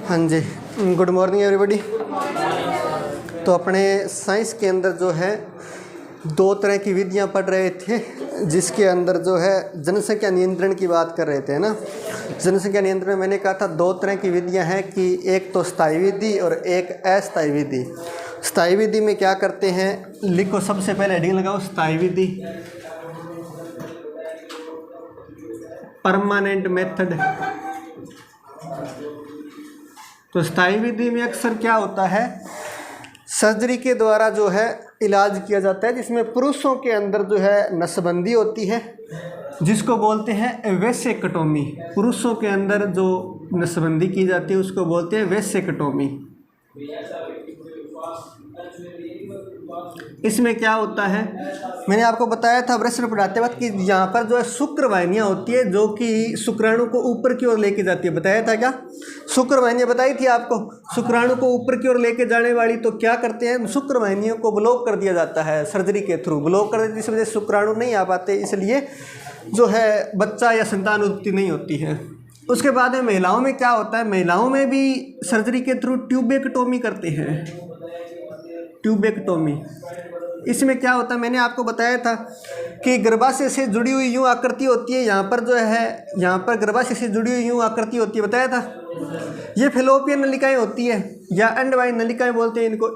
हाँ जी, good morning everybody. तो अपने साइंस के अंदर जो है दो तरह की विधियाँ पढ़ रहे थे, जिसके अंदर जो है जनसंख्या नियंत्रण की बात कर रहे थे ना। जनसंख्या नियंत्रण में मैंने कहा था दो तरह की विधियाँ हैं कि एक तो स्थायी विधि और एक अस्थायी विधि। स्थायी विधि में क्या करते हैं, लिखो सबसे पहले हेडिंग लगाओ स्थायी विधि, परमानेंट मेथड। तो स्थायी विधि में अक्सर क्या होता है, सर्जरी के द्वारा जो है इलाज किया जाता है, जिसमें पुरुषों के अंदर जो है नसबंदी होती है, जिसको बोलते हैं वेसेक्टोमी। पुरुषों के अंदर जो नसबंदी की जाती है उसको बोलते हैं वेसेक्टोमी। इसमें क्या होता है, मैंने आपको बताया था प्रश्न पढ़ाते वक्त कि यहाँ पर जो है शुक्रवाहिनियाँ होती है जो कि शुक्राणु को ऊपर की ओर लेके जाती है। बताया था क्या, शुक्रवाहिनियाँ बताई थी आपको, शुक्राणु को ऊपर की ओर लेके जाने वाली। तो क्या करते हैं, शुक्रवाहिनियों को ब्लॉक कर दिया जाता है सर्जरी के थ्रू, ब्लॉक कर देते, इस वजह से शुक्राणु नहीं आ पाते, इसलिए जो है बच्चा या संतान उत्पत्ति नहीं होती है। उसके बाद में महिलाओं में क्या होता है, महिलाओं में भी सर्जरी के थ्रू ट्यूबेक्टोमी करते हैं, ट्यूबेक्टोमी। इसमें क्या होता है, मैंने आपको बताया था कि गर्भाशय से जुड़ी हुई यूँ आकृति होती है, यहाँ पर जो है यहाँ पर गर्भाशय से जुड़ी हुई यूँ आकृति होती है, बताया था। ये फेलोपियन नलिकाएं होती है या अंडवाहिनी नलिकाएं बोलते हैं इनको।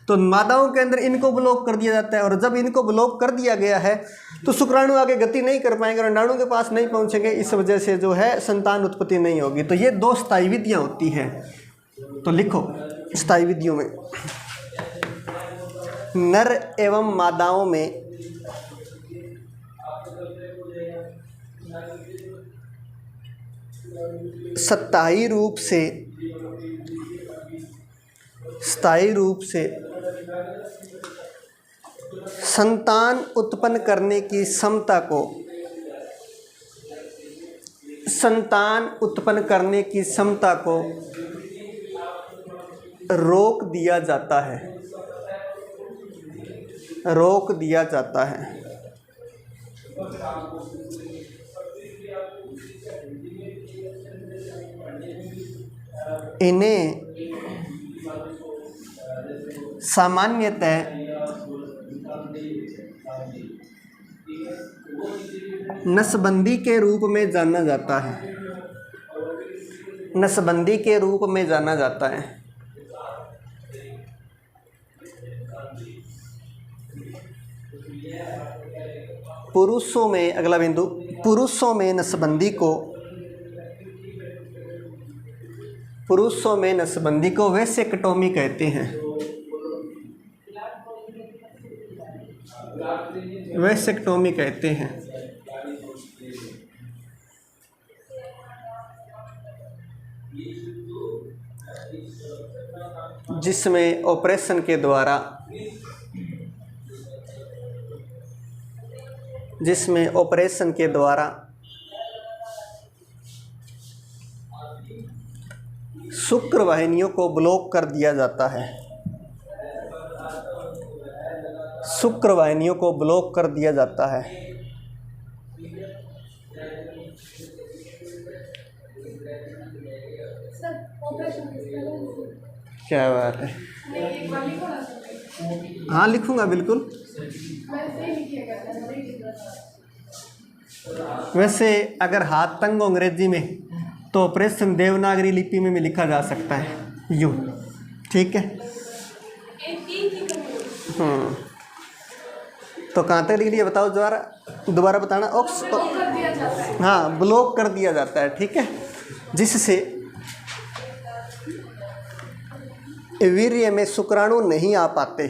तो मादाओं के अंदर इनको ब्लॉक कर दिया जाता है, और जब इनको ब्लॉक कर दिया गया है तो शुक्राणु आगे गति नहीं कर पाएंगे और अंडाणु के पास नहीं पहुँचेंगे, इस वजह से जो है संतान उत्पत्ति नहीं होगी। तो ये दो स्थायी विधियाँ होती हैं। तो लिखो स्थायी विधियों में नर एवं मादाओं में स्थायी रूप से संतान उत्पन्न करने की क्षमता को रोक दिया जाता है। इन्हें सामान्यतः नसबंदी के रूप में जाना जाता है। पुरुषों में, अगला बिंदु, पुरुषों में नसबंदी को वेसेक्टोमी कहते हैं। जिसमें ऑपरेशन के द्वारा शुक्रवाहिनियों को ब्लॉक कर दिया जाता है। क्या बात है, हाँ लिखूंगा बिल्कुल। वैसे अगर हाथ तंग हो अंग्रेजी में तो ऑपरेशन देवनागरी लिपि में भी लिखा जा सकता है, यूँ, ठीक है। तो कहाँ तक लिख लिया बताओ, दोबारा बताना। हाँ, ब्लॉक कर दिया जाता है, ठीक है, जिससे वीर्य में शुक्राणु नहीं आ पाते,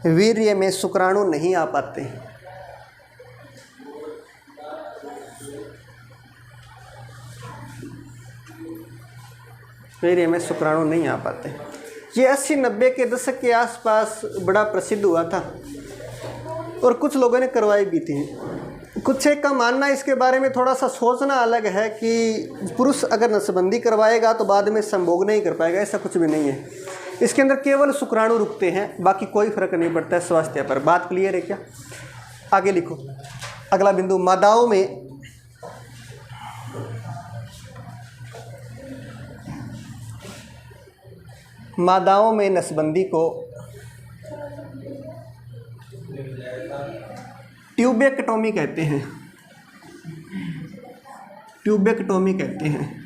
वीर्य में शुक्राणु नहीं आ पाते। ये 80-90 के दशक के आसपास बड़ा प्रसिद्ध हुआ था और कुछ लोगों ने करवाई भी थी। कुछ एक का मानना इसके बारे में थोड़ा सा सोचना अलग है कि पुरुष अगर नसबंदी करवाएगा तो बाद में संभोग नहीं कर पाएगा, ऐसा कुछ भी नहीं है। इसके अंदर केवल शुक्राणु रुकते हैं, बाकी कोई फर्क नहीं पड़ता है स्वास्थ्य पर। बात क्लियर है क्या? आगे लिखो अगला बिंदु, मादाओं में मादाओं में नसबंदी को ट्यूबेक्टोमी कहते हैं। ट्यूबेक्टोमी कहते हैं।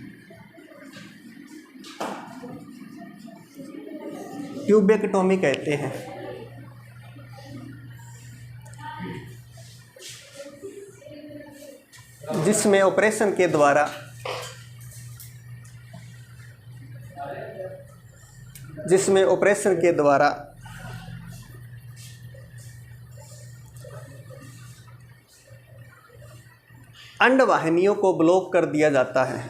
ट्यूबेक्टोमी कहते हैं। जिसमें ऑपरेशन के द्वारा अंडवाहिनियों को ब्लॉक कर दिया जाता है।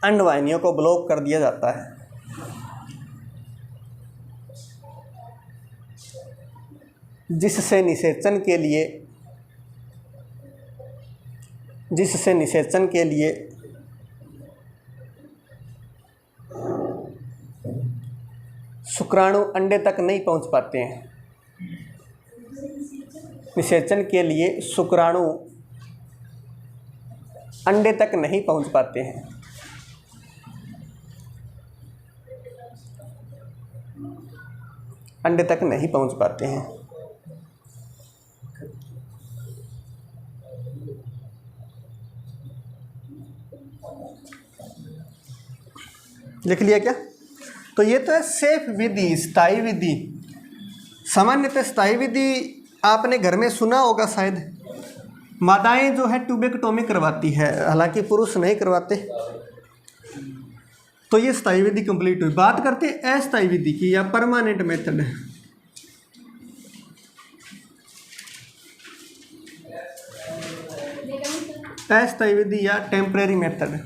अंडवाहिनियों को ब्लॉक कर दिया जाता है। जिससे निषेचन के लिए शुक्राणु अंडे तक नहीं पहुंच पाते हैं। निषेचन के लिए शुक्राणु अंडे तक नहीं पहुंच पाते हैं। अंडे तक नहीं पहुंच पाते हैं। लिख लिया क्या? तो ये तो है सेफ विधि, स्थायी विधि। सामान्यतः स्थायी विधि आपने घर में सुना होगा शायद। मादाएं जो है ट्यूबेक्टोमी करवाती है, हालांकि पुरुष नहीं करवाते। तो ये स्थायी विधि कंप्लीट हुई। बात करते हैं अस्थायी विधि की या परमानेंट मेथड। अस्थायी विधि या टेम्परेरी मेथड।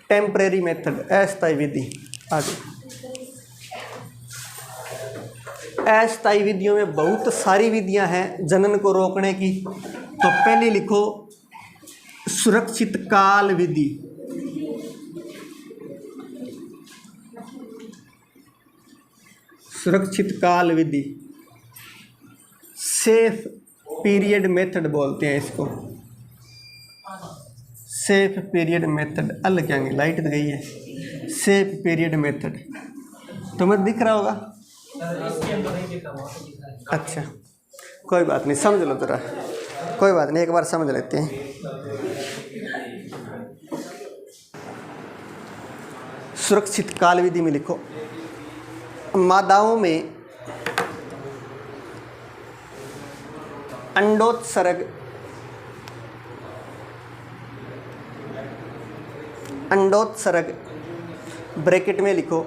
टेम्परेरी मेथड, अस्थायी विधि। आगे अस्थायी विधियों में बहुत सारी विधियां हैं जनन को रोकने की। तो पहले लिखो सुरक्षित काल विधि। सुरक्षित काल विधि, सेफ पीरियड मेथड बोलते हैं इसको। Safe period method. अल क्या लाइट तो गई है। सेफ पीरियड मेथड तुम्हें दिख रहा होगा। अच्छा कोई बात नहीं, समझ लो जरा। कोई बात नहीं, एक बार समझ लेते हैं। सुरक्षित काल विधि में लिखो मादाओं में अंडोत्सर्ग ब्रैकेट में लिखो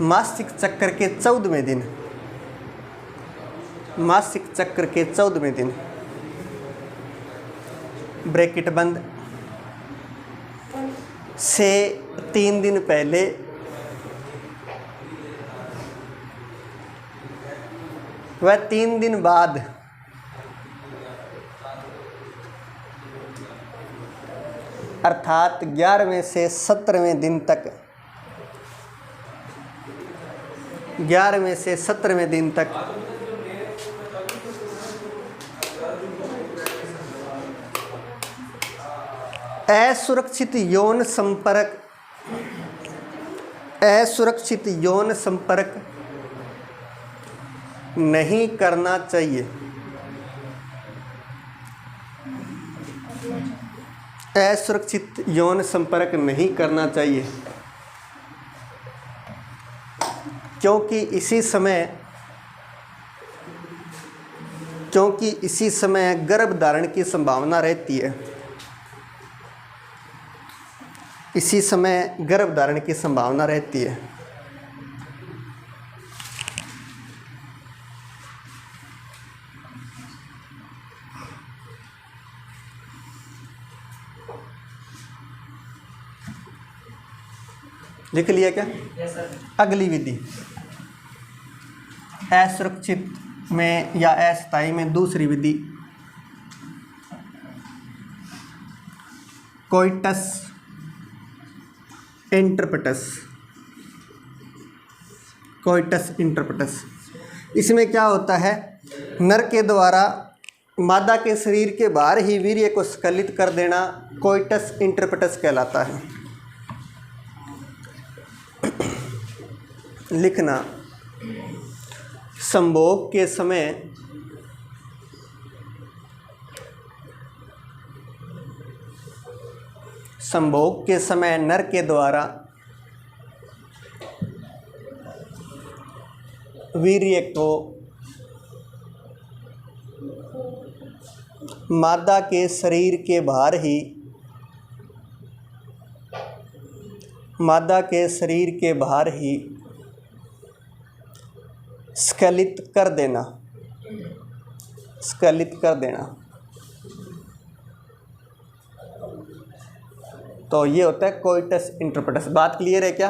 मासिक चक्र के 14वें दिन। मासिक चक्र के 14वें दिन ब्रैकेट बंद से 3 दिन पहले व 3 दिन बाद अर्थात 11वें से 17वें दिन तक 11वें से 17वें दिन तक असुरक्षित यौन संपर्क नहीं करना चाहिए। असुरक्षित यौन संपर्क नहीं करना चाहिए क्योंकि इसी समय गर्भ धारण की संभावना रहती है। इसी समय गर्भ धारण की संभावना रहती है। लिख लिया क्या? अगली विधि असुरक्षित में या अस्थायी में दूसरी विधि कोइटस इंटरप्टस। इसमें क्या होता है, नर के द्वारा मादा के शरीर के बाहर ही वीर्य को स्खलित कर देना कोइटस इंटरप्रेटस कहलाता है। लिखना, संभोग के समय नर के द्वारा वीर्य को मादा के शरीर के बाहर ही स्खलित कर देना। तो ये होता है कोइटस इंटरप्रेटस। बात क्लियर है क्या?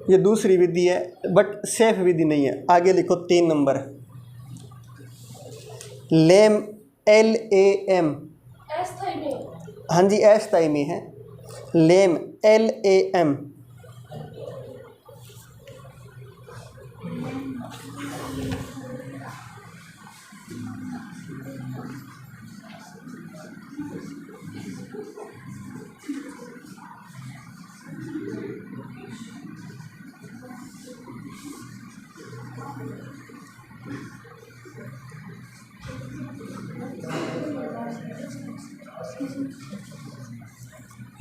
ये दूसरी विधि है बट सेफ विधि नहीं है। आगे लिखो 3 नंबर, लेम, LAM। हाँ जी, अस्थाई में है। लेम, LAM।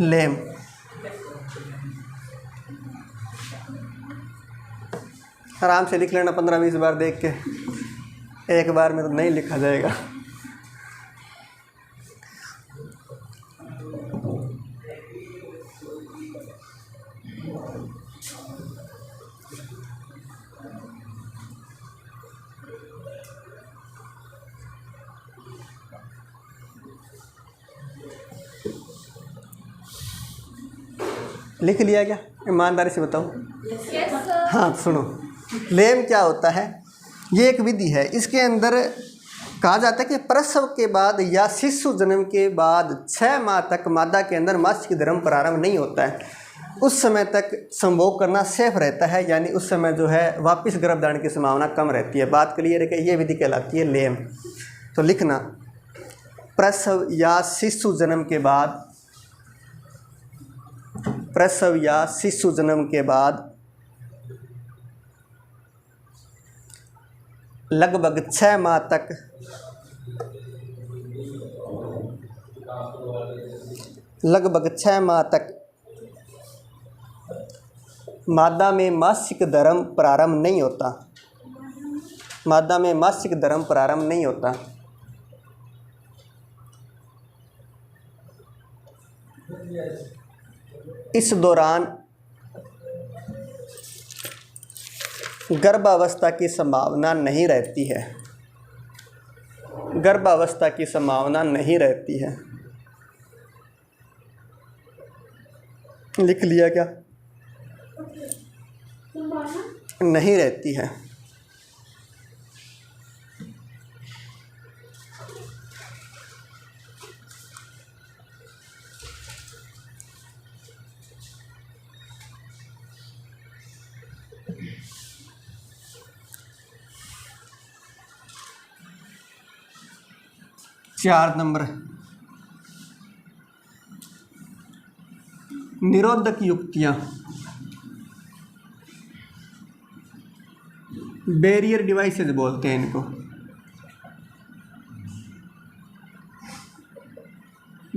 लेम, आराम से लिख लेना 15-20 बार देख के, एक बार में तो नहीं लिखा जाएगा। लिख लिया क्या? ईमानदारी से बताओ। हाँ सुनो, लेम क्या होता है? ये एक विधि है। इसके अंदर कहा जाता है कि प्रसव के बाद या शिशु जन्म के बाद 6 माह तक मादा के अंदर मासिक धर्म प्रारंभ नहीं होता है। उस समय तक संभोग करना सेफ रहता है, यानी उस समय जो है वापस गर्भधारण की संभावना कम रहती है। बात क्लियर है कि ये विधि कहलाती है लेम। तो लिखना, प्रसव या शिशु जन्म के बाद लगभग 6 माह तक मादा में मासिक धर्म प्रारंभ नहीं होता। इस दौरान गर्भावस्था की संभावना नहीं रहती है। लिख लिया क्या? नहीं रहती है। चार नंबर, निरोधक युक्तियां, बैरियर डिवाइसेस बोलते हैं इनको।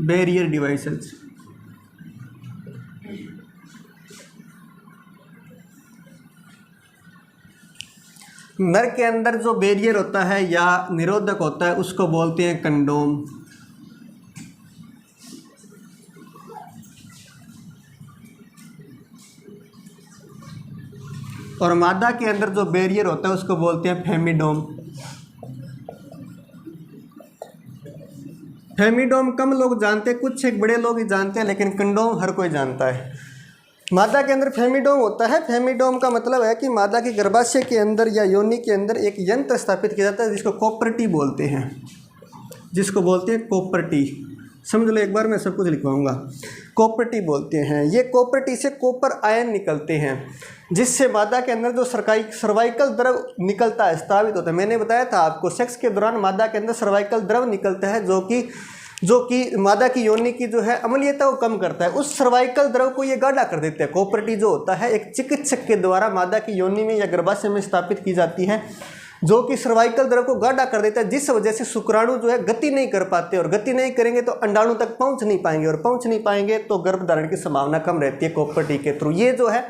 बैरियर डिवाइसेस नर के अंदर जो बैरियर होता है या निरोधक होता है उसको बोलते हैं कंडोम। और मादा के अंदर जो बैरियर होता है उसको बोलते हैं फेमिडोम। फेमिडोम कम लोग जानते हैं, कुछ एक बड़े लोग ही जानते हैं, लेकिन कंडोम हर कोई जानता है। मादा के अंदर फेमिडोम होता है। फेमिडोम का मतलब है कि मादा के गर्भाशय के अंदर या योनि के अंदर एक यंत्र स्थापित किया जाता है जिसको कॉपर्टी बोलते हैं, कॉपर्टी। समझ लो, एक बार मैं सब कुछ लिखवाऊंगा। कॉपर्टी बोलते हैं। ये कॉपर्टी से कॉपर आयन निकलते हैं जिससे मादा के अंदर जो सर्वाइकल द्रव निकलता है, स्रावित होता है। मैंने बताया था आपको, सेक्स के दौरान मादा के अंदर सर्वाइकल द्रव निकलता है जो कि जो कि मादा की योनि की जो है अम्लीयता को कम करता है। उस सर्वाइकल द्रव को ये गाढ़ा कर देते हैं। कॉपर टी जो होता है एक चिकित्सक के द्वारा मादा की योनि में या गर्भाशय में स्थापित की जाती है, जो कि सर्वाइकल द्रव को गाढ़ा कर देता है, जिस वजह से शुक्राणु जो है गति नहीं कर पाते, और गति नहीं करेंगे तो अंडाणु तक पहुंच नहीं पाएंगे, और पहुंच नहीं पाएंगे तो गर्भधारण की संभावना कम रहती है कॉपर टी के थ्रू। ये जो है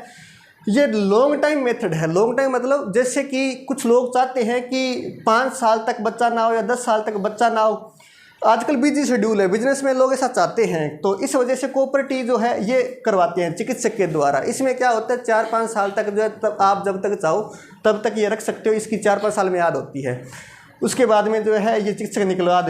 ये लॉन्ग टाइम मेथड है। लॉन्ग टाइम मतलब जैसे कि कुछ लोग चाहते हैं कि 5 साल तक बच्चा ना हो या 10 साल तक बच्चा ना हो। आजकल बिजी शेड्यूल है, बिजनेस में लोग ऐसा चाहते हैं, तो इस वजह से कॉपर टी जो है ये करवाते हैं चिकित्सक के द्वारा। इसमें क्या होता है 4-5 साल तक जो है तब आप जब तक चाहो तब तक ये रख सकते हो। इसकी 4-5 साल में याद होती है, उसके बाद में जो है ये चिकित्सक निकाल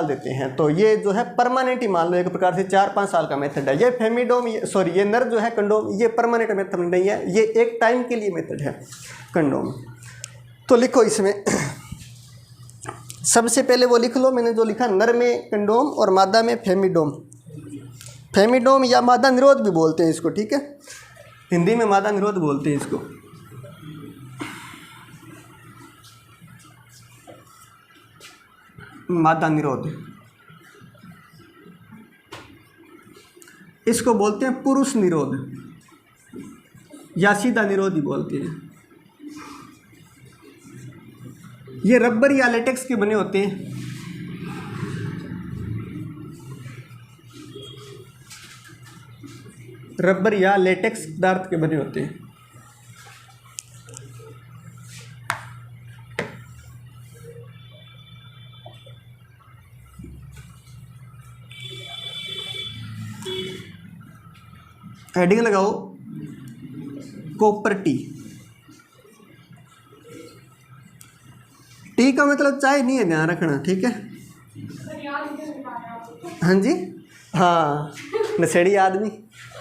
देते हैं। तो ये जो है परमानेंट ही मान लो एक प्रकार से 4-5 साल का मेथड है। ये फेमिडोम ये नर जो है कंडोम, ये परमानेंट मेथड नहीं है, ये एक टाइम के लिए मेथड है कंडोम। तो लिखो इसमें सबसे पहले वो लिख लो, मैंने जो लिखा नर में कंडोम और मादा में फेमिडोम। फेमिडोम या मादा निरोध भी बोलते हैं इसको, ठीक है, हिंदी में मादा निरोध बोलते हैं इसको। मादा निरोध, इसको बोलते हैं पुरुष निरोध या सीधा निरोध ही बोलते हैं। ये रबर या लेटेक्स के बने होते हैं। रबर या लेटेक्स पदार्थ के बने होते हैं। हेडिंग लगाओ कॉपर टी। टी का मतलब चाय नहीं है, ध्यान रखना, ठीक है। हाँ जी, हाँ, नशेड़ी आदमी।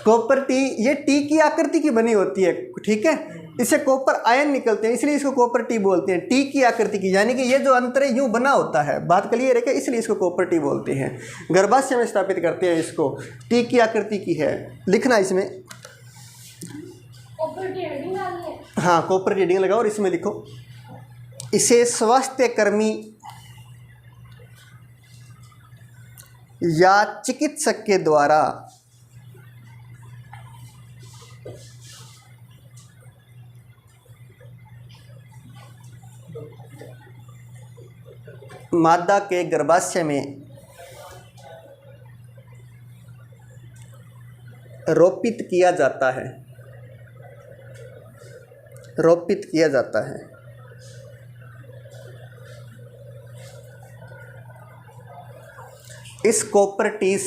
कॉपर टी ये टी की आकृति की बनी होती है, ठीक है। इससे कॉपर आयन निकलते हैं, इसलिए इसको कॉपर टी बोलते हैं। टी की आकृति की, यानी कि ये जो अंतर है यूं बना होता है, बात क्लियर है क्या, इसलिए इसको कॉपर टी बोलते हैं। गर्भाशय में स्थापित करते हैं इसको, टी की आकृति की है। लिखना इसमें हाँ कॉपर टी हेडिंग लगाओ और इसमें लिखो इसे स्वास्थ्य कर्मी या चिकित्सक के द्वारा मादा के गर्भाशय में रोपित किया जाता है, रोपित किया जाता है। इस कॉपर टी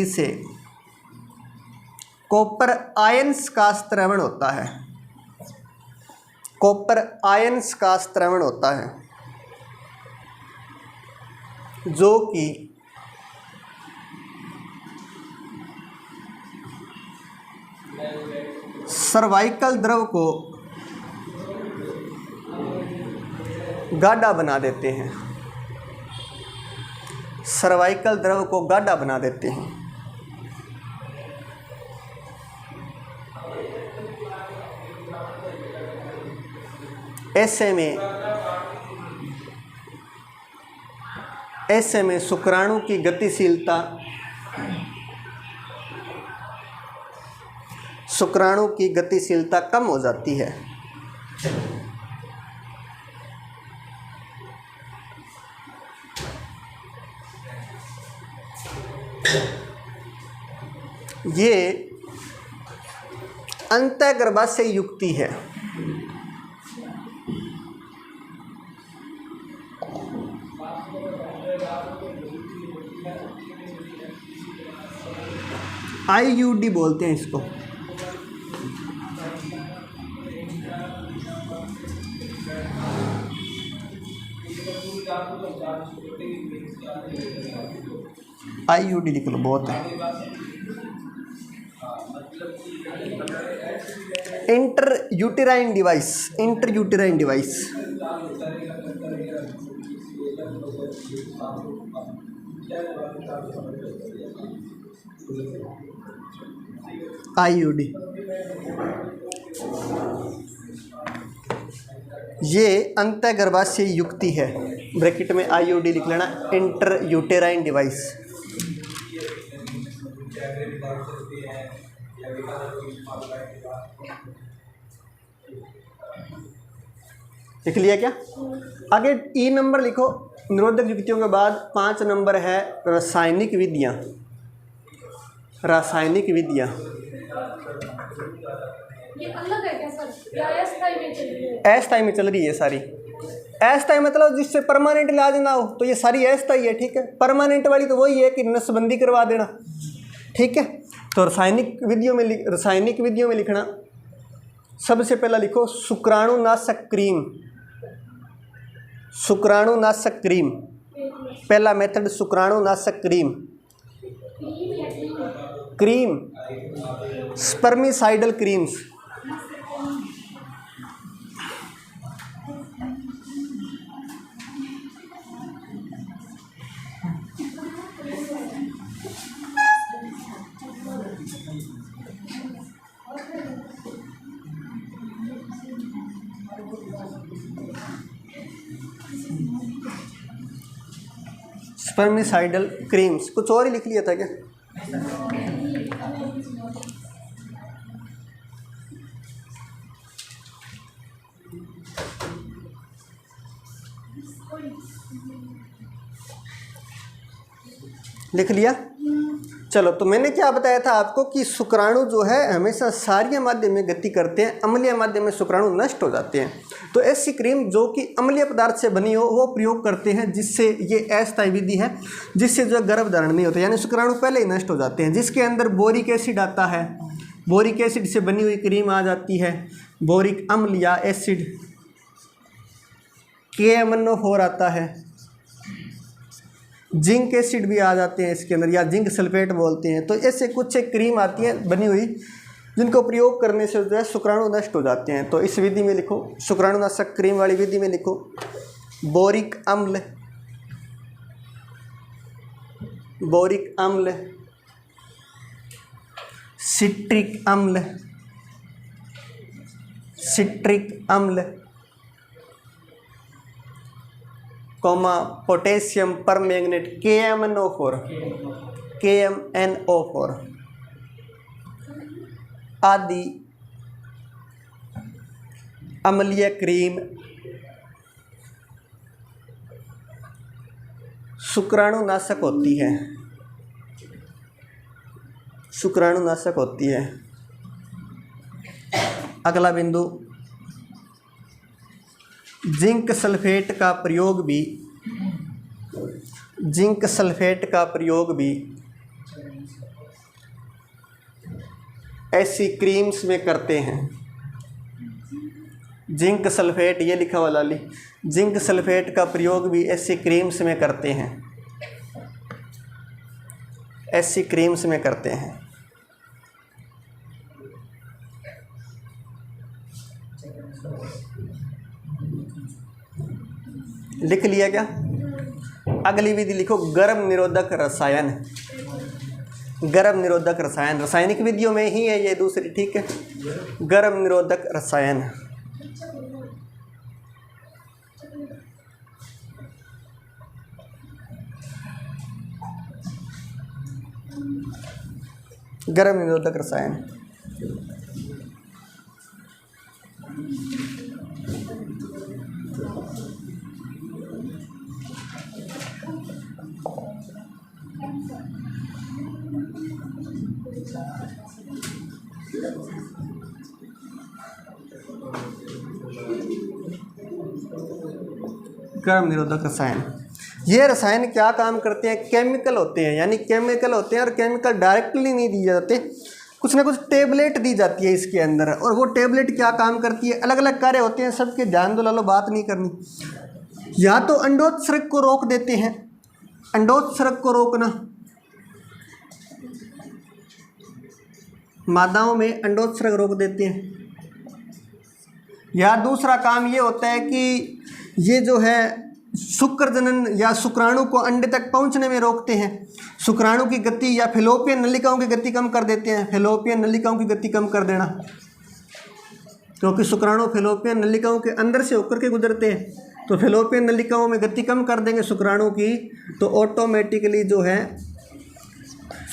से कॉपर आयंस का स्त्रवण होता है, कॉपर आयंस का स्त्रवण होता है, जो कि सर्वाइकल द्रव को गाढ़ा बना देते हैं, सर्वाइकल द्रव को गाढ़ा बना देते हैं। ऐसे में शुक्राणु की गतिशीलता कम हो जाती है। ये अंतःगर्भाशय युक्ति है। IUD बोलते हैं इसको। IUD लिख लो, बहुत है। Inter uterine device, IUD। ये अंतःगर्भाशय युक्ति है, ब्रैकेट में IUD लिख लेना, इंटर यूटेराइन डिवाइस। लिख लिया क्या? आगे E नंबर लिखो। निरोधक युक्तियों के बाद 5 नंबर है रासायनिक विधियाँ। रासायनिक विधियाँ ये अलग है क्या सर, या अस्थायी में चल रही है? अस्थायी में चल रही है सारी। अस्थायी मतलब जिससे परमानेंट इलाज ना हो, तो ये सारी अस्थायी है, ठीक है। परमानेंट वाली तो वही है कि नसबंदी करवा देना, ठीक है। तो रासायनिक विधियों में लिखना, सबसे पहला लिखो शुक्राणुनाशक क्रीम। शुक्राणुनाशक क्रीम, पहला मेथड शुक्राणुनाशक cream. Cream spermicidal creams, spermicidal creams. कुछ और ही लिख लिया था क्या? लिख लिया? चलो, तो मैंने क्या बताया था आपको कि शुक्राणु जो है हमेशा क्षारीय माध्यम में गति करते हैं, अम्लीय माध्यम में शुक्राणु नष्ट हो जाते हैं। तो ऐसी क्रीम जो कि अम्लीय पदार्थ से बनी हो वो प्रयोग करते हैं, जिससे ये अस्थायी विधि है, जिससे जो गर्भधारण नहीं होता, यानी शुक्राणु पहले ही नष्ट हो जाते हैं। जिसके अंदर बोरिक एसिड आता है, बोरिक एसिड से बनी हुई क्रीम आ जाती है, बोरिक अम्ल या एसिड, KMnO4 आता है, जिंक एसिड भी आ जाते हैं इसके अंदर, या जिंक सल्फेट बोलते हैं। तो ऐसे कुछ एक क्रीम आती है बनी हुई, जिनको प्रयोग करने से जो है शुक्राणु नष्ट हो जाते हैं। तो इस विधि में लिखो, शुक्राणुनाशक क्रीम वाली विधि में लिखो बोरिक अम्ल, बोरिक अम्ल, सिट्रिक अम्ल, सिट्रिक अम्ल, coma potassium permanganate KMnO4, KMnO4 आदि अम्लीय क्रीम शुक्राणुनाशक होती है, शुक्राणुनाशक होती है। अगला बिंदु, जिंक सल्फेट का प्रयोग भी, जिंक सल्फेट का प्रयोग भी ऐसी क्रीम्स में करते हैं। जिंक सल्फेट, ये लिखा वाला ली, जिंक सल्फेट का प्रयोग भी ऐसी क्रीम्स में करते हैं, ऐसी क्रीम्स में करते हैं। लिख लिया क्या? अगली विधि लिखो गर्भ निरोधक रसायन। गर्भ निरोधक रसायन रासायनिक विधियों में ही है ये दूसरी, ठीक है। गर्भ निरोधक रसायन, गर्भ निरोधक रसायन। गर्भ निरोधक रसायन, ये रसायन क्या काम करते हैं? केमिकल होते हैं, यानी केमिकल होते हैं, और केमिकल डायरेक्टली नहीं दिए जाते, कुछ ना कुछ टेबलेट दी जाती है इसके अंदर। और वो टेबलेट क्या काम करती है? अलग अलग कार्य होते हैं, सबके ध्यान दो, लो बात नहीं करनी। या तो अंडोत्सर्ग को रोक देते हैं, अंडोत्सर्ग को रोकना, मादाओं में अंडोत्सर्ग रोक देते हैं। या दूसरा काम ये होता है कि ये जो है शुक्र जनन या शुक्राणु को अंडे तक पहुंचने में रोकते हैं। शुक्राणु की गति या फेलोपियन नलिकाओं की गति कम कर देते हैं, फेलोपियन नलिकाओं की गति कम कर देना। क्योंकि शुक्राणु फैलोपियन नलिकाओं के अंदर से होकर के गुजरते हैं, तो फैलोपियन नलिकाओं में गति कम कर देंगे शुक्राणु की, तो ऑटोमेटिकली जो है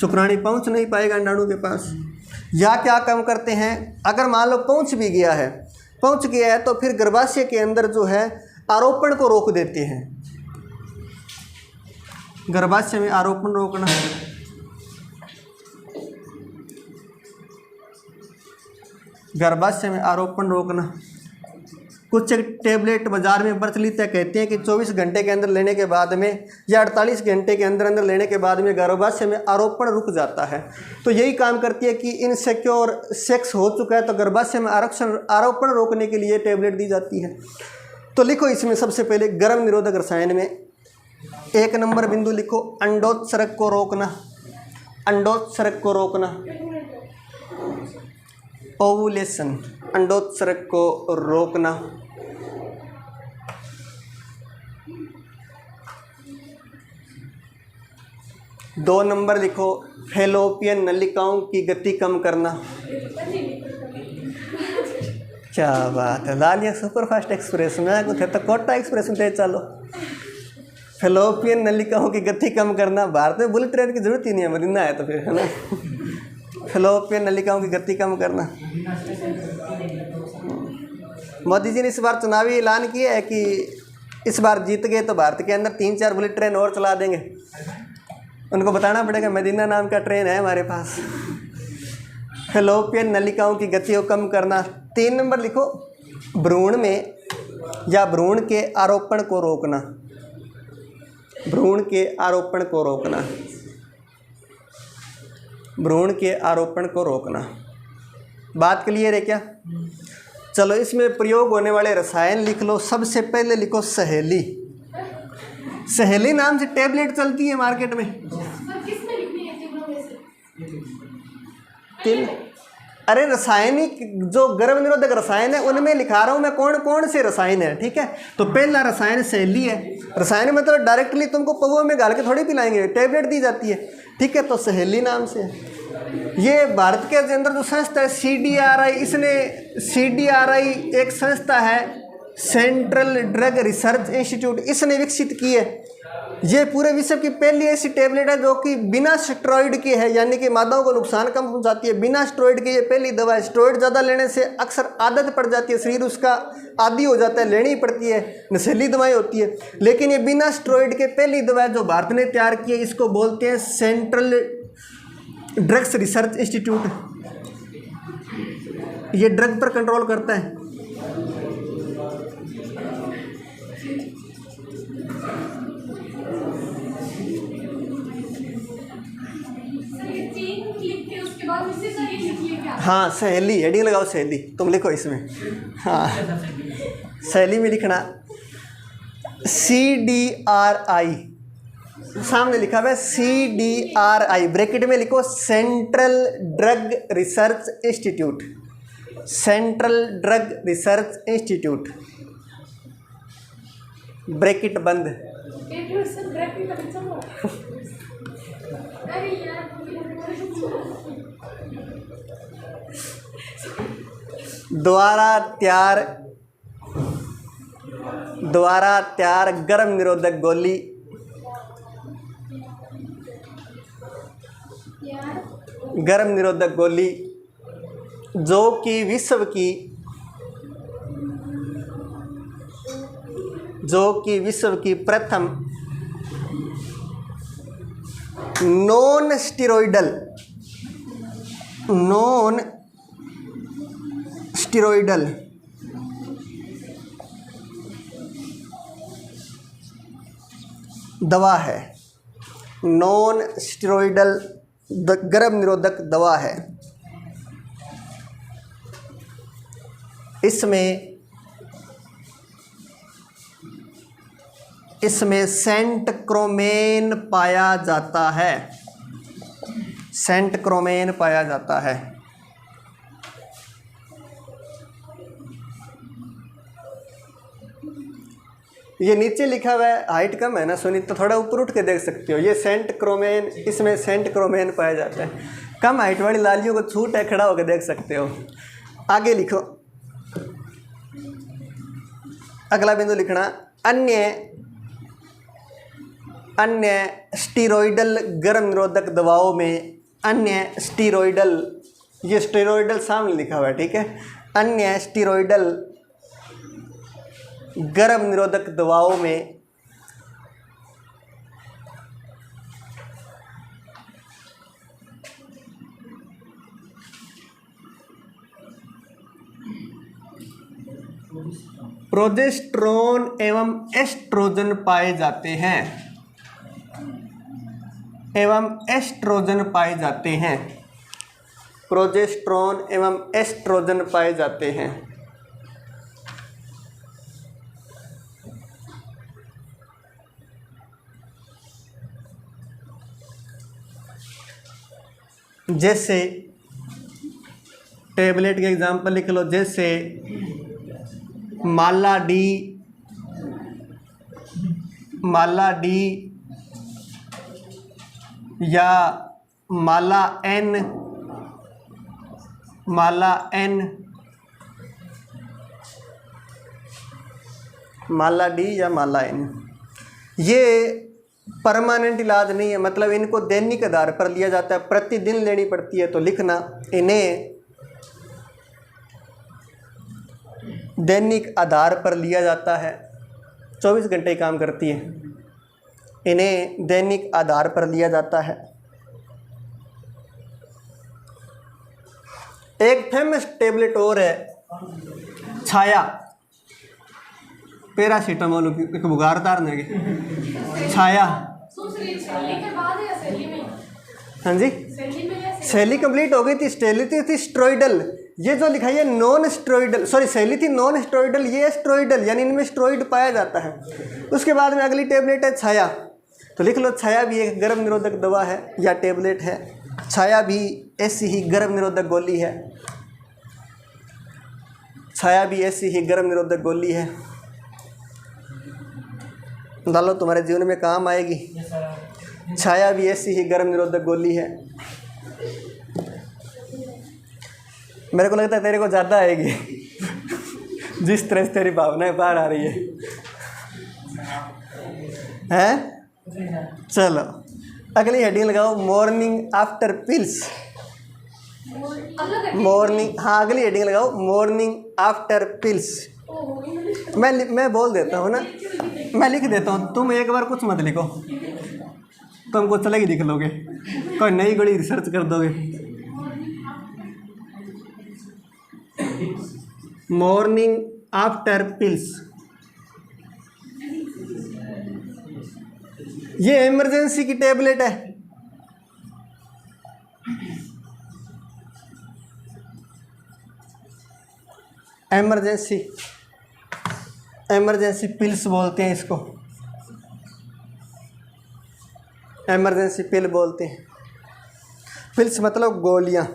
शुक्राणु पहुंच नहीं पाएगा अंडाणु के पास। या क्या कम करते हैं, अगर मान लो पहुंच गया है तो फिर गर्भाशय के अंदर जो है आरोपण को रोक देते हैं। गर्भाशय में आरोपण रोकना, गर्भाशय में आरोपण रोकना। कुछ टेबलेट बाजार में प्रचलित है, कहते हैं कि 24 घंटे के अंदर लेने के बाद में या 48 घंटे के अंदर लेने के बाद में गर्भाशय में आरोपण रुक जाता है। तो यही काम करती है कि इनसिक्योर सेक्स हो चुका है तो गर्भाशय में आरोपण रोकने के लिए टेबलेट दी जाती है। तो लिखो इसमें सबसे पहले गर्भ निरोधक रसायन में 1 नंबर बिंदु लिखो, अंडोत्सर्ग को रोकना, अंडोत्सर्ग को रोकना, ओवुलेशन, अंडोत्सर्ग को रोकना। 2 नंबर लिखो, फैलोपियन नलिकाओं की गति कम करना। क्या बात है, लालिया सुपरफास्ट एक्सप्रेस में कुछ है तो कोटा एक्सप्रेस में चलो। फैलोपियन नलिकाओं की गति कम करना, भारत में बुलेट ट्रेन की जरूरत ही नहीं है, मदीना है तो फिर, है ना। फैलोपियन नलिकाओं की गति कम करना। मोदी जी ने इस बार चुनावी ऐलान किया है कि इस बार जीत गए तो भारत के अंदर 3-4 बुलेट ट्रेन और चला देंगे। उनको बताना पड़ेगा मदीना नाम का ट्रेन है हमारे पास। फैलोपियन नलिकाओं की गति को कम करना। 3 नंबर लिखो, भ्रूण में या भ्रूण के आरोपण को रोकना, भ्रूण के आरोपण को रोकना, भ्रूण के आरोपण को रोकना। बात क्लियर है क्या? चलो इसमें प्रयोग होने वाले रसायन लिख लो। सबसे पहले लिखो सहेली। सहेली नाम से टेबलेट चलती है मार्केट में। अरे रासायनिक जो गर्भ निरोधक रसायन है उनमें लिखा रहा हूँ मैं कौन कौन से रसायन है, ठीक है। तो पहला रसायन सहेली है। रसायन मतलब डायरेक्टली तुमको पौधों में डाल के थोड़ी पिलाएंगे, टेबलेट दी जाती है, ठीक है। तो सहेली नाम से ये भारत के अंदर जो संस्था है CDRI, इसने CDRI एक संस्था है, सेंट्रल ड्रग रिसर्च इंस्टीट्यूट, इसने विकसित की है। ये पूरे विश्व की पहली ऐसी टेबलेट है जो कि बिना स्टेरॉइड की है, यानी कि मादाओं को नुकसान कम पहुंचाती है। बिना स्टेरॉइड की ये पहली दवा है। स्टेरॉइड ज़्यादा लेने से अक्सर आदत पड़ जाती है, शरीर उसका आदी हो जाता है, लेनी पड़ती है, नशीली दवाएं होती है। लेकिन ये बिना स्टेरॉइड के पहली दवा है जो भारत ने तैयार की है। इसको बोलते हैं सेंट्रल ड्रग्स रिसर्च इंस्टीट्यूट। ये ड्रग पर कंट्रोल करता है। हाँ सहेली, हेडिंग लगाओ सहेली, तुम लिखो इसमें। हाँ सहेली में लिखना CDRI, सामने लिखा हुआ है CDRI, ब्रैकेट में लिखो central drug research institute, central drug research institute, bracket बंद। द्वारा तैयार गर्भ निरोधक गोली, गर्भ निरोधक गोली जो कि विश्व की प्रथम नॉन स्टेरॉइडल दवा है, नॉन स्टेरॉइडल गर्भ निरोधक दवा है। इसमें सेंट क्रोमेन पाया जाता है, सेंट क्रोमेन पाया जाता है। ये नीचे लिखा हुआ है, हाइट कम है ना सुनी, तो थोड़ा ऊपर उठ के देख सकते हो। ये सेंट क्रोमेन, इसमें सेंट क्रोमेन पाया जाता है। कम हाइट वाली लालियों को छूट है, खड़ा होकर देख सकते हो। आगे लिखो अगला बिंदु लिखना, अन्य स्टीरॉयडल गर्भ निरोधक दवाओं में, अन्य स्टीरॉयडल, ये स्टीरॉयडल सामने लिखा हुआ है, ठीक है। अन्य स्टीरॉयडल गर्भ निरोधक दवाओं में प्रोजेस्टेरोन एवं एस्ट्रोजन पाए जाते हैं, प्रोजेस्टेरोन एवं एस्ट्रोजन पाए जाते हैं। जैसे टेबलेट के एग्जांपल लिख लो, जैसे माला डी या माला एन, माला डी या माला एन, ये परमानेंट इलाज नहीं है, मतलब इनको दैनिक आधार पर लिया जाता है, प्रतिदिन लेनी पड़ती है। तो लिखना, इन्हें दैनिक आधार पर लिया जाता है, 24 घंटे काम करती है, इन्हें दैनिक आधार पर लिया जाता है। एक फेमस टेबलेट और है, छाया, पैरासीटामोल की बुखार उतारने की छाया। हाँ जी, शैली कंप्लीट हो गई थी, शैली थी स्टेरॉयडल, ये जो लिखा है नॉन स्टेरॉयडल, सॉरी शैली थी नॉन स्टेरॉयडल, ये स्टेरॉयडल यानी इनमें स्टेरॉयड पाया जाता है। उसके बाद में अगली टेबलेट है छाया, तो लिख लो छाया भी एक गर्भ निरोधक दवा है या टेबलेट है, छाया भी ऐसी ही गर्भ निरोधक गोली है, छाया भी ऐसी ही गर्भ निरोधक गोली है। डालो, तुम्हारे जीवन में काम आएगी। छाया भी ऐसी ही गर्भ निरोधक गोली है। मेरे को लगता है तेरे को ज़्यादा आएगी जिस तरह से तेरी भावनाएं बाहर आ रही है? चलो अगली हेडिंग लगाओ, मॉर्निंग आफ्टर पिल्स। मॉर्निंग, हाँ अगली हेडिंग लगाओ, मॉर्निंग आफ्टर पिल्स। मैं बोल देता हूँ ना, मैं लिख देता हूँ, तुम एक बार कुछ मत लिखो, तुमको चलेगी लिख लोगे, कोई नई बड़ी रिसर्च कर दोगे। मॉर्निंग आफ्टर पिल्स, ये इमरजेंसी की टेबलेट है। इमरजेंसी पिल्स बोलते हैं इसको, इमरजेंसी पिल बोलते हैं। पिल्स मतलब गोलियां।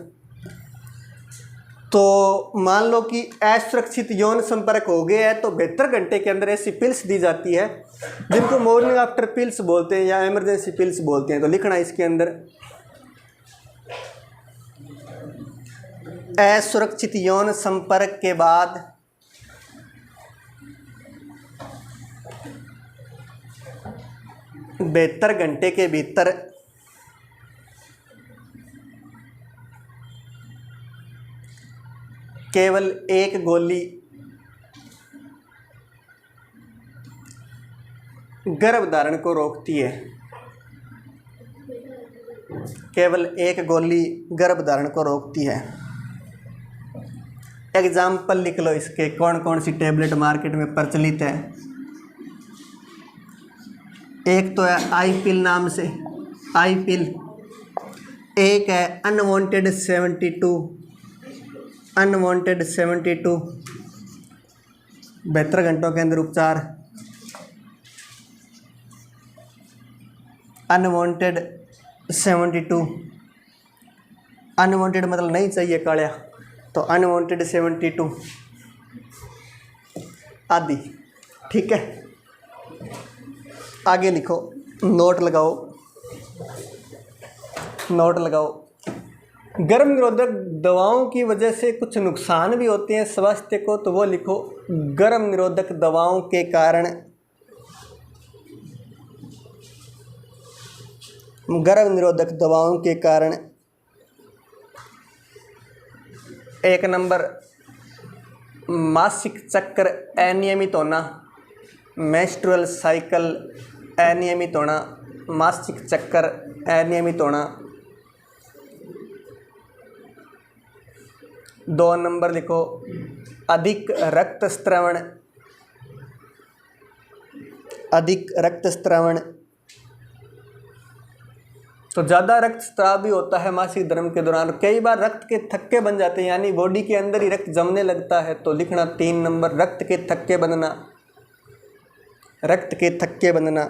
तो मान लो कि असुरक्षित यौन संपर्क हो गया है, तो 72 घंटे के अंदर ऐसी पिल्स दी जाती है जिनको मॉर्निंग आफ्टर पिल्स बोलते हैं या इमरजेंसी पिल्स बोलते हैं। तो लिखना इसके अंदर, असुरक्षित यौन संपर्क के बाद 72 घंटे के भीतर केवल एक गोली गर्भधारण को रोकती है, केवल एक गोली गर्भधारण को रोकती है। एग्जाम्पल लिख लो इसके, कौन कौन सी टेबलेट मार्केट में प्रचलित है। एक तो है आई पिल नाम से, आई पिल। एक है अनवांटेड 72, अनवांटेड 72, 72 घंटों के अंदर उपचार। अनवांटेड 72, अनवांटेड मतलब नहीं चाहिए कालिया, तो अनवांटेड 72 आदि, ठीक है। आगे लिखो, नोट लगाओ, नोट लगाओ। गर्भ निरोधक दवाओं की वजह से कुछ नुकसान भी होते हैं स्वास्थ्य को, तो वो लिखो गर्भ निरोधक दवाओं के कारण, गर्भ निरोधक दवाओं के कारण 1 नंबर मासिक चक्र अनियमित होना, मेंस्ट्रुअल साइकिल अनियमित होना, मासिक चक्कर अनियमित होना। 2 नंबर लिखो अधिक रक्तस्रावन, अधिक रक्तस्रावन, तो ज़्यादा रक्तस्राव भी होता है मासिक धर्म के दौरान। कई बार रक्त के थक्के बन जाते हैं, यानी बॉडी के अंदर ही रक्त जमने लगता है, तो लिखना 3 नंबर रक्त के थक्के बनना, रक्त के थक्के बनना।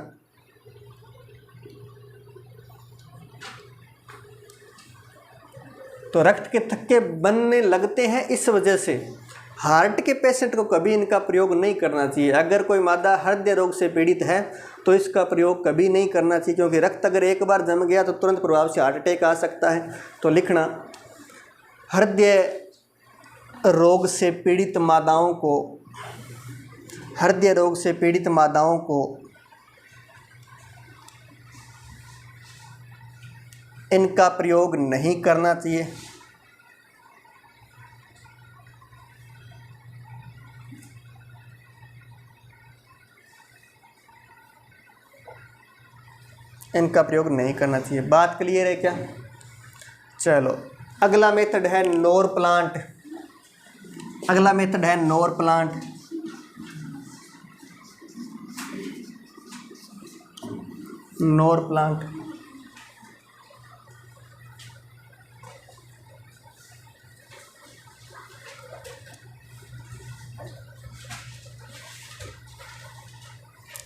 तो रक्त के थक्के बनने लगते हैं, इस वजह से हार्ट के पेशेंट को कभी इनका प्रयोग नहीं करना चाहिए। अगर कोई मादा हृदय रोग से पीड़ित है तो इसका प्रयोग कभी नहीं करना चाहिए, क्योंकि रक्त अगर एक बार जम गया तो तुरंत प्रभाव से हार्ट अटैक आ सकता है। तो लिखना हृदय रोग से पीड़ित मादाओं को, हृदय रोग से पीड़ित मादाओं को इनका प्रयोग नहीं करना चाहिए। इनका प्रयोग नहीं करना चाहिए। बात क्लियर है क्या? चलो अगला मेथड है नोर प्लांट। अगला मेथड है नोर प्लांट। नोर प्लांट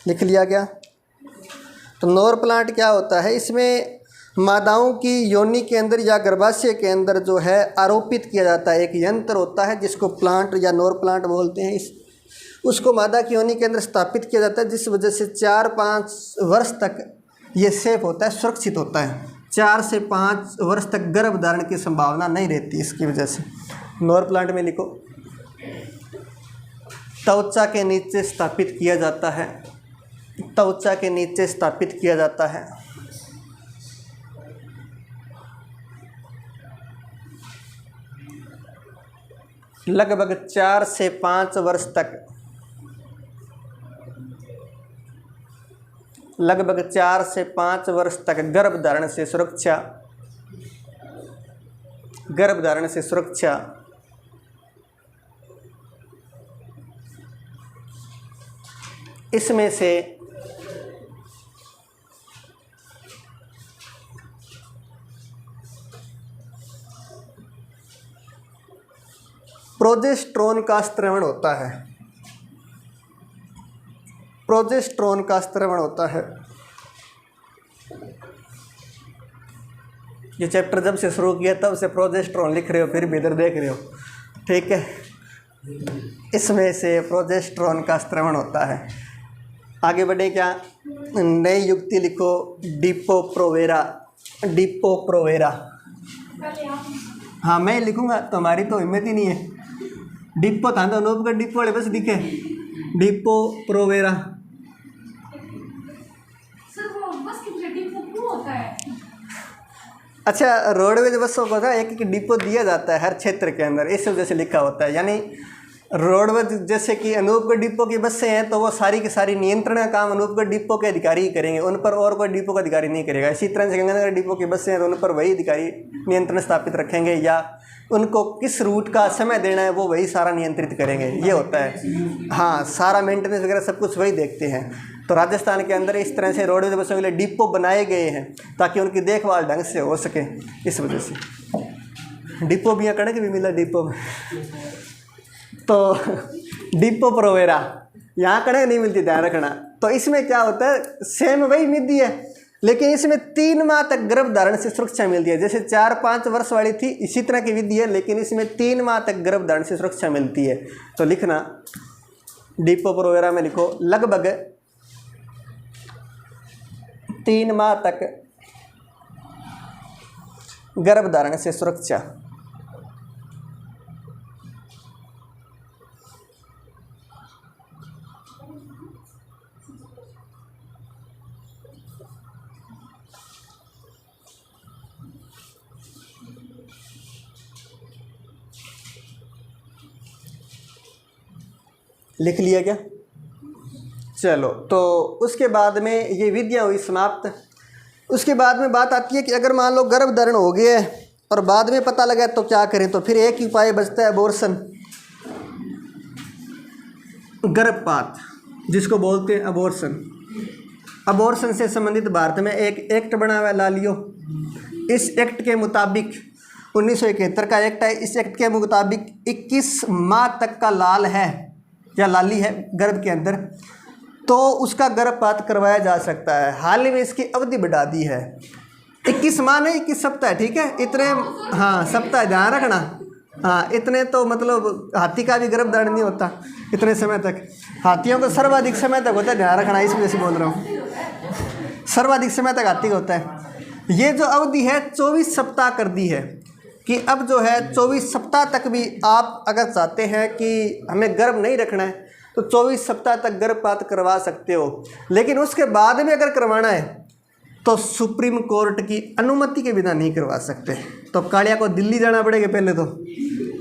लिख लिया गया। तो नोर प्लांट क्या होता है? इसमें मादाओं की योनि के अंदर या गर्भाशय के अंदर जो है आरोपित किया जाता है, एक यंत्र होता है जिसको प्लांट या नोर प्लांट बोलते हैं। उसको मादा की योनि के अंदर स्थापित किया जाता है, जिस वजह से 4-5 वर्ष तक ये सेफ होता है, सुरक्षित होता है। 4 से 5 वर्ष तक गर्भ धारण की संभावना नहीं रहती इसकी वजह से। नोर प्लांट में लिखो त्वचा के नीचे स्थापित किया जाता है, त्वचा के नीचे स्थापित किया जाता है। लगभग 4 से 5 वर्ष तक, लगभग 4 से 5 वर्ष तक गर्भ धारण से सुरक्षा, गर्भ धारण से सुरक्षा। इसमें से प्रोजेस्टेरोन का स्त्रवण होता है, प्रोजेस्टेरोन का स्त्रवण होता है। ये चैप्टर जब से शुरू किया तब से प्रोजेस्टेरोन लिख रहे हो, फिर भी इधर देख रहे हो, ठीक है। इसमें से प्रोजेस्टेरोन का स्त्रवण होता है। आगे बढ़े क्या? नई युक्ति लिखो डिपो प्रोवेरा, डिपो प्रोवेरा। हाँ मैं लिखूंगा, तुम्हारी तो हिम्मत ही नहीं है। डिपो था तो अनूप का डिपो वाले बस दिखे, डिपो प्रोवेरा। सर वो बस के डिपो क्यों होता है? अच्छा, रोडवेज बसों को था एक डिपो दिया जाता है हर क्षेत्र के अंदर, इस वजह से लिखा होता है। यानी रोडवेज जैसे कि अनूपगढ़ डिपो की बसें हैं तो वो सारी की सारी नियंत्रण का काम अनूपगढ़ डिपो के अधिकारी ही करेंगे, उन पर और कोई डिपो का अधिकारी नहीं करेगा। इसी तरह से गंगानगर डिपो की बसें हैं तो उन पर वही अधिकारी नियंत्रण स्थापित रखेंगे, या उनको किस रूट का समय देना है वो वही सारा नियंत्रित करेंगे, ये होता है। हाँ, सारा मेंटेनेंस वगैरह सब कुछ वही देखते हैं। तो राजस्थान के अंदर इस तरह से रोडवेज बसों के लिए डिपो बनाए गए हैं ताकि उनकी देखभाल ढंग से हो सके। इस वजह से डिपो भी यहाँ कड़क भी मिला डिपो में। तो डिपो प्रोवेरा यहाँ कड़क नहीं मिलती, ध्यान रखना। तो इसमें क्या होता है, सेम वही विधि है लेकिन इसमें 3 माह तक गर्भ धारण से सुरक्षा मिलती है। जैसे 4-5 वर्ष वाली थी इसी तरह की विधि है, लेकिन इसमें 3 माह तक गर्भ धारण से सुरक्षा मिलती है। तो लिखना डिपो प्रोवेरा में लिखो लगभग 3 माह तक गर्भधारण से सुरक्षा। लिख लिया क्या? चलो, तो उसके बाद में ये विधियाँ हुई समाप्त। उसके बाद में बात आती है कि अगर मान लो गर्भधारण हो गया है और बाद में पता लगा तो क्या करें। तो फिर एक ही उपाय बचता है, अबॉर्शन, गर्भपात, जिसको बोलते हैं अबॉर्शन। अबॉर्शन से संबंधित भारत में एक एक्ट बना हुआ है, ला लियो। इस एक्ट के मुताबिक 1971 का एक्ट है। इस एक्ट के मुताबिक 21 माह तक का लाल है या लाली है गर्भ के अंदर, तो उसका गर्भपात करवाया जा सकता है। हाल ही में इसकी अवधि बढ़ा दी है, 21 माह नहीं, 21 सप्ताह, ठीक है, इतने, हाँ सप्ताह, ध्यान रखना। हाँ, इतने तो मतलब हाथी का भी गर्भधारण नहीं होता इतने समय तक, हाथियों का सर्वाधिक समय तक होता है, ध्यान रखना, इस वजह से बोल रहा हूँ, सर्वाधिक समय तक हाथी का होता है। ये जो अवधि है 24 सप्ताह कर दी है कि अब जो है 24 सप्ताह तक भी आप अगर चाहते हैं कि हमें गर्भ नहीं रखना है तो 24 सप्ताह तक गर्भपात करवा सकते हो। लेकिन उसके बाद में अगर करवाना है तो सुप्रीम कोर्ट की अनुमति के बिना नहीं करवा सकते। तो कालिया को दिल्ली जाना पड़ेगा, पहले तो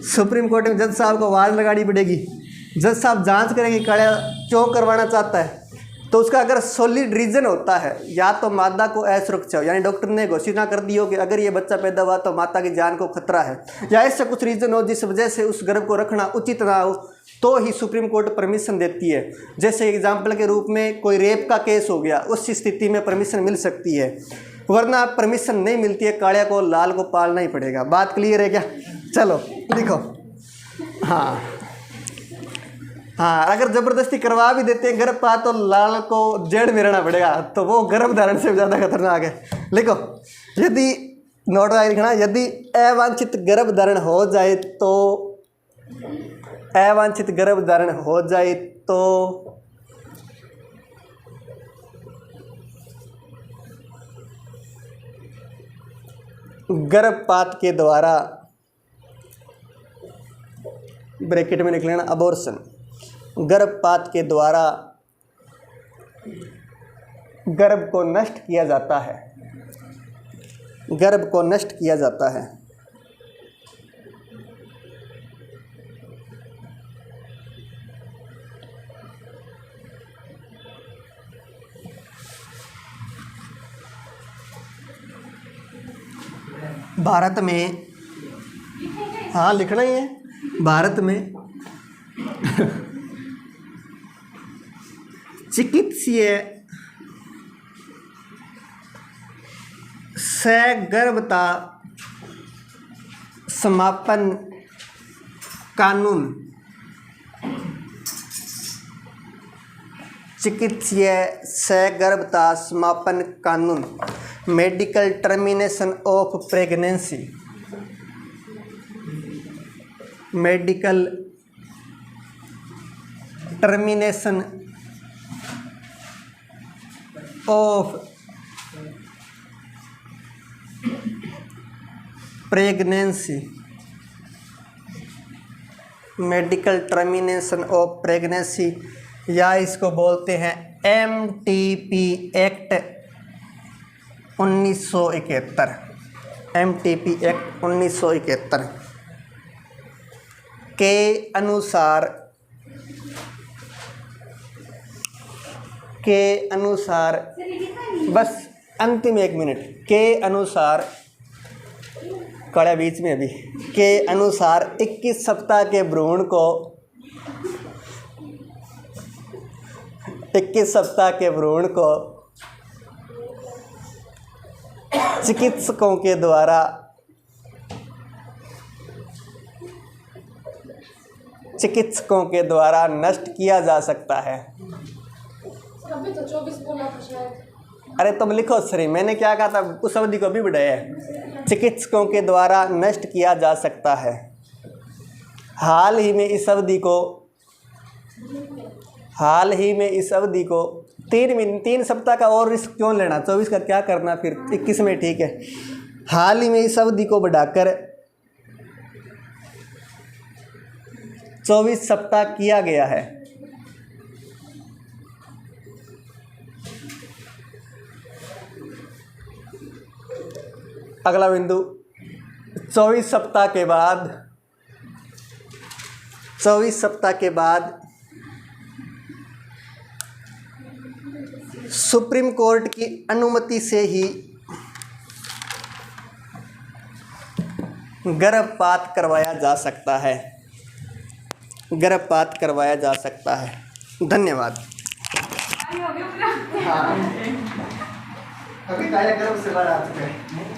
सुप्रीम कोर्ट में जज साहब को आवाज़ लगानी पड़ेगी। जज साहब जांच करेंगे कालिया क्यों करवाना चाहता है। तो उसका अगर सॉलिड रीज़न होता है, या तो मादा को असुरक्षा हो, यानी डॉक्टर ने घोषणा कर दी हो कि अगर ये बच्चा पैदा हुआ तो माता की जान को खतरा है, या ऐसा कुछ रीज़न हो जिस वजह से उस गर्भ को रखना उचित ना हो, तो ही सुप्रीम कोर्ट परमिशन देती है। जैसे एग्जाम्पल के रूप में कोई रेप का केस हो गया, उस स्थिति में परमिशन मिल सकती है, वरना परमिशन नहीं मिलती है। कालिया को लाल को पालना ही पड़ेगा। बात क्लियर है क्या? चलो लिखो। हाँ हाँ, अगर ज़बरदस्ती करवा भी देते हैं गर्भपात तो लाल को जेल में रहना पड़ेगा, तो वो गर्भधारण से ज़्यादा खतरनाक है। लिखो, यदि नोट लिखना, यदि अवांछित गर्भधारण हो जाए तो, अवांछित गर्भधारण हो जाए तो गर्भपात के द्वारा, ब्रैकेट में लिख लेना अबॉर्शन, गर्भपात के द्वारा गर्भ को नष्ट किया जाता है, गर्भ को नष्ट किया जाता है। भारत में, हाँ लिखना ही है, भारत में चिकित्सीय सगर्भता समापन कानून, चिकित्सीय सगर्भता समापन कानून, medical termination of pregnancy, medical termination of pregnancy, medical termination of pregnancy, या इसको बोलते हैं MTP एक्ट 1971, MTP एक्ट 1971 के अनुसार, बस अंतिम 1 मिनट, के अनुसार, कड़ा बीच में अभी, के अनुसार 21 सप्ताह के भ्रूण को, 21 सप्ताह के भ्रूण को चिकित्सकों के द्वारा नष्ट किया जा सकता है। अभी तो 24 बोला था शायद। अरे तुम लिखो सही, मैंने क्या कहा था, उस अवधि को भी बढ़ाया है। चिकित्सकों के द्वारा नष्ट किया जा सकता है। हाल ही में इस अवधि को 3 सप्ताह का और रिस्क क्यों लेना, 24 का क्या करना, फिर 21 में ठीक है। हाल ही में इस अवधि को बढ़ाकर 24 सप्ताह किया गया है। अगला बिंदु 24 सप्ताह के बाद सुप्रीम कोर्ट की अनुमति से ही गर्भपात करवाया जा सकता है। गर्भपात करवाया जा सकता है। धन्यवाद। हाँ, अभी गर्भ से बाहर आ चुका है।